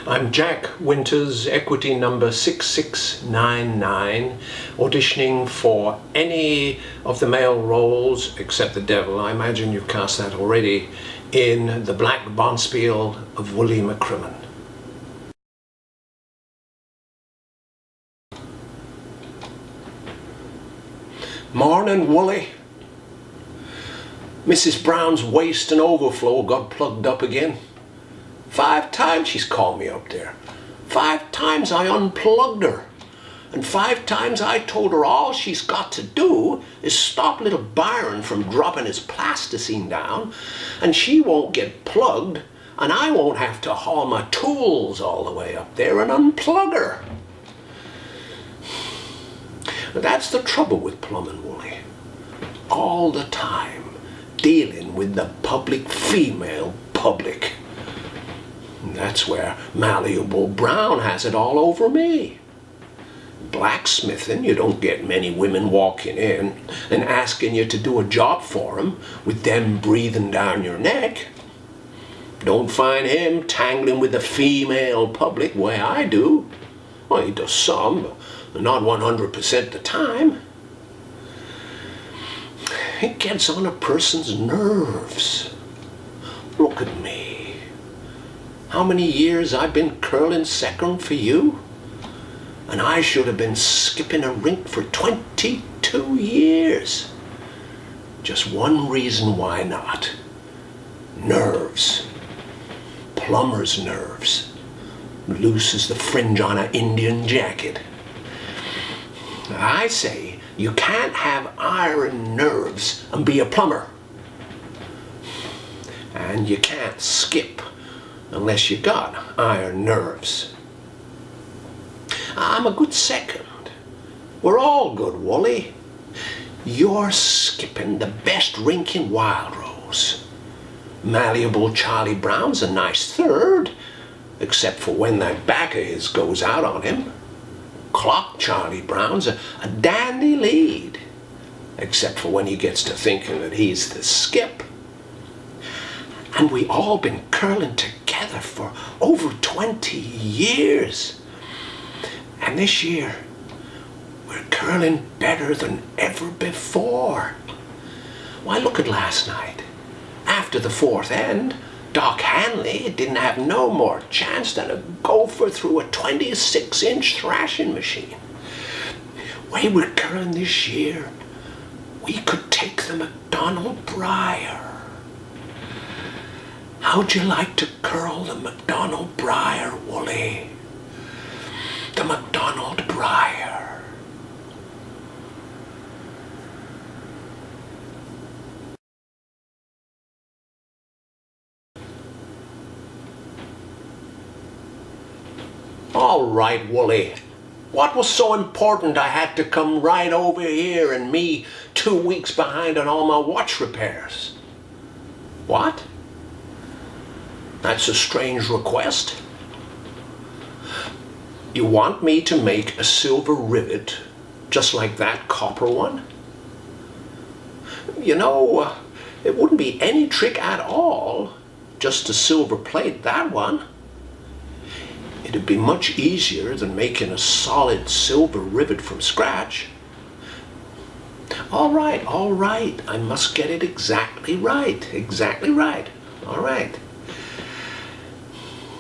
I'm Jack Wynters, equity number 6699, auditioning for any of the male roles except the devil. I imagine you've cast that already, in the black Bonspiel of Wully MacCrimmon. Morning, Wully. Mrs. Brown's waste and overflow got plugged up again. 5 times she's called me up there. 5 times I unplugged her. And 5 times I told her all she's got to do is stop little Byron from dropping his plasticine down, and she won't get plugged, and I won't have to haul my tools all the way up there and unplug her. But that's the trouble with plumbing, Wully. All the time dealing with the public female public. And that's where Malleable Brown has it all over me. Blacksmithing, you don't get many women walking in and asking you to do a job for them with them breathing down your neck. Don't find him tangling with the female public the way I do. Well, he does some, but not 100% the time. It gets on a person's nerves. Look at me. How many years I've been curling second for you? And I should have been skipping a rink for 22 years. Just one reason why not. Nerves. Plumber's nerves. Loose as the fringe on an Indian jacket. I say, you can't have iron nerves and be a plumber. And you can't skip unless you got iron nerves. I'm a good second. We're all good, Wully. You're skipping the best rink in Wild Rose. Malleable Charlie Brown's a nice third, except for when that back of his goes out on him. Clock Charlie Brown's a dandy lead, except for when he gets to thinking that he's the skip. And we all been curling together for over 20 years. And this year, we're curling better than ever before. Why, look at last night. After the 4th end, Doc Hanley didn't have no more chance than a gopher through a 26-inch thrashing machine. Way we're curling this year, we could take the McDonald Briar. How'd you like to curl the McDonald Briar, Wully? The McDonald Briar. All right, Wully. What was so important I had to come right over here and me 2 weeks behind on all my watch repairs? What? That's a strange request. You want me to make a silver rivet just like that copper one? You know, it wouldn't be any trick at all just to silver plate that one. It'd be much easier than making a solid silver rivet from scratch. All right, I must get it exactly right. All right.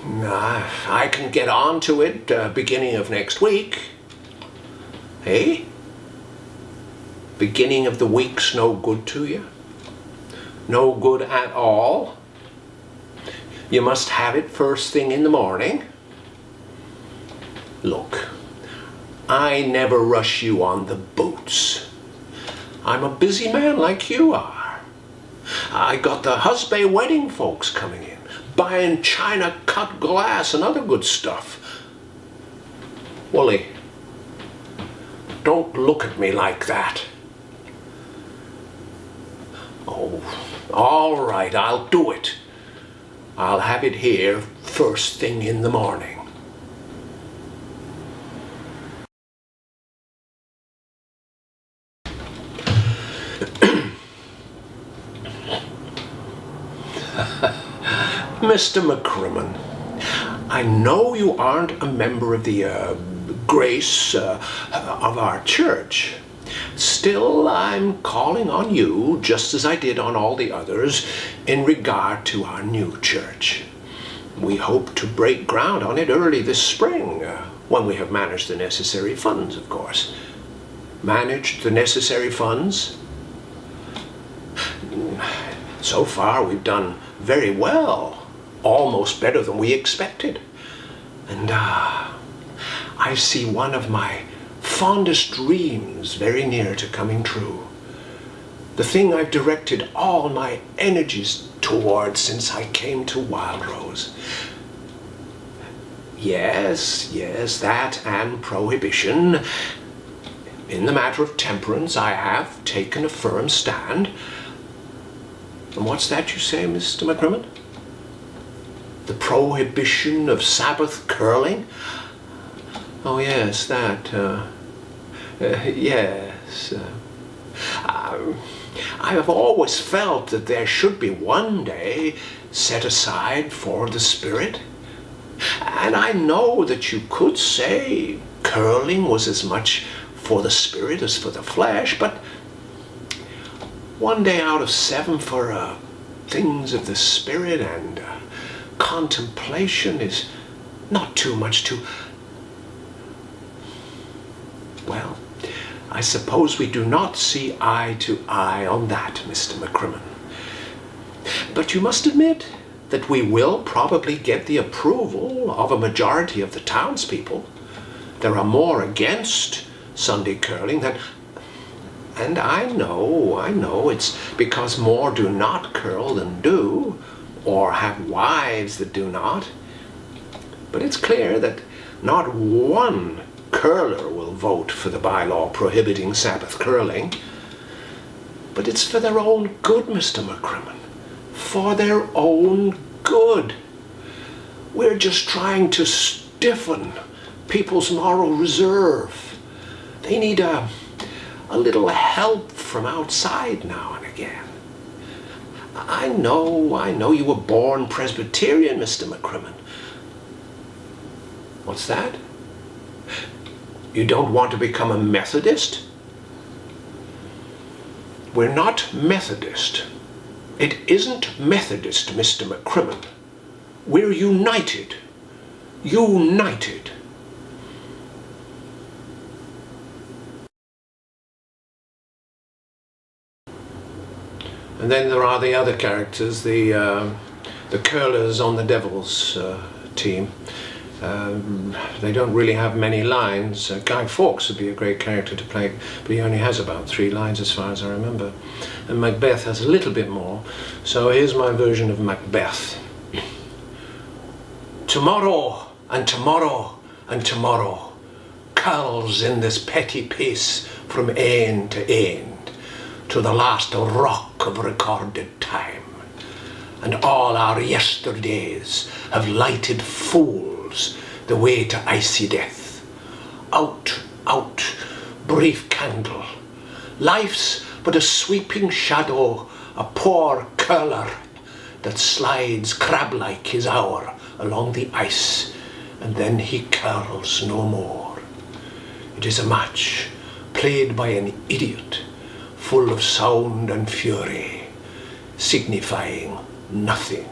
I can get on to it beginning of next week. Hey? Beginning of the week's no good to you? No good at all? You must have it first thing in the morning? Look, I never rush you on the boots. I'm a busy man like you are. I got the husband wedding folks coming in, buying china cut glass and other good stuff. Wully, don't look at me like that. Oh, all right, I'll do it. I'll have it here first thing in the morning. Mr. MacCrimmon, I know you aren't a member of the grace of our church. Still, I'm calling on you, just as I did on all the others, in regard to our new church. We hope to break ground on it early this spring, when we have managed the necessary funds, of course. Managed the necessary funds? So far, we've done very well, almost better than we expected. And I see one of my fondest dreams very near to coming true. The thing I've directed all my energies towards since I came to Wildrose. Yes, that and prohibition. In the matter of temperance, I have taken a firm stand. And what's that you say, Mr. MacCrimmon? The prohibition of Sabbath curling? Oh yes, that, yes. I have always felt that there should be one day set aside for the spirit. And I know that you could say curling was as much for the spirit as for the flesh, but one day out of 7 for things of the spirit and contemplation is not too much to... Well, I suppose we do not see eye to eye on that, Mr. MacCrimmon. But you must admit that we will probably get the approval of a majority of the townspeople. There are more against Sunday curling than... And I know, it's because more do not curl than do, or have wives that do not. But it's clear that not one curler will vote for the bylaw prohibiting Sabbath curling. But it's for their own good, Mr. MacCrimmon. For their own good. We're just trying to stiffen people's moral reserve. They need a little help from outside now and again. I know you were born Presbyterian, Mr. MacCrimmon. What's that? You don't want to become a Methodist? We're not Methodist. It isn't Methodist, Mr. MacCrimmon. We're united. United. And then there are the other characters, the curlers on the Devils team. They don't really have many lines. Guy Fawkes would be a great character to play, but he only has about 3 lines as far as I remember. And Macbeth has a little bit more. So here's my version of Macbeth. Tomorrow and tomorrow and tomorrow curls in this petty pace from end to end, to the last rock of recorded time. And all our yesterdays have lighted fools the way to icy death. Out, out, brief candle. Life's but a sweeping shadow, a poor curler that slides crab-like his hour along the ice, and then he curls no more. It is a match played by an idiot, full of sound and fury, signifying nothing.